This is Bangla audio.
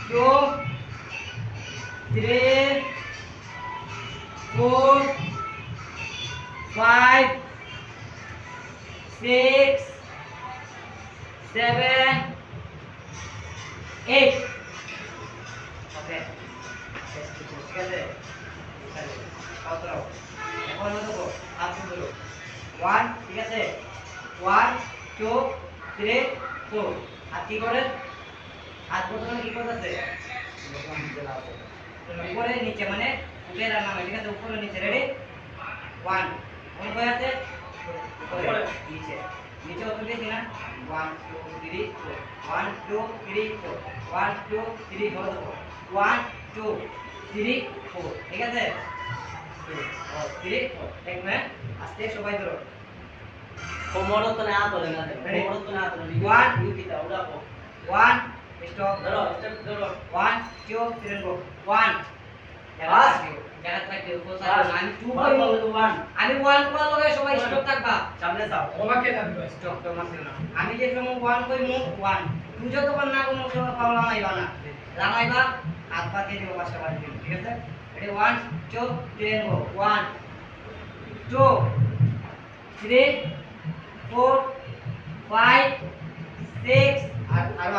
2 3 4 5 6 7 8 ওকে ঠিক আছে কত এখন হলো হাত ধরো 1 ঠিক আছে 1 2 3 4 হাত কি করে হাত প্রথমে কি করতেছে উপরে নিচে মানে উঠে নামে ঠিক আছে উপরে নিচে রেডি 1 কোন কয় আছে উপরে নিচে নিচে কত দিয়েছি না 1 2 3 4 1 2 3 4 1 2 3 ধরো 1 2 3 4 ঠিক আছে 2 3 4 দেখবে আস্তে সবাই ধরো কোমরও তো না তোলে না কোমরও তো না তোলে 1 ইউ কিটা উড়াবো 1 স্টপ ধরো স্টেপ ধরো 1 2 3 4 1 বাস জায়গা থাকবে উপর আমি 2 বল করব 1 আমি 1 করার লগে সবাই স্টপ থাকবা সামনে যাও ওমাকে না দিবা স্টপ তো মারতে না আমি যে সময় 1 কইমু 1 তুই যতক্ষণ না কোনো সময় পাও লামাইবা না লামাইবা হাত পা দিয়ে দিব পাঁচটা বাড়ি দিবি ঠিক আছে রেডি 1 2 3 4 1 2 3 4 5 6 আর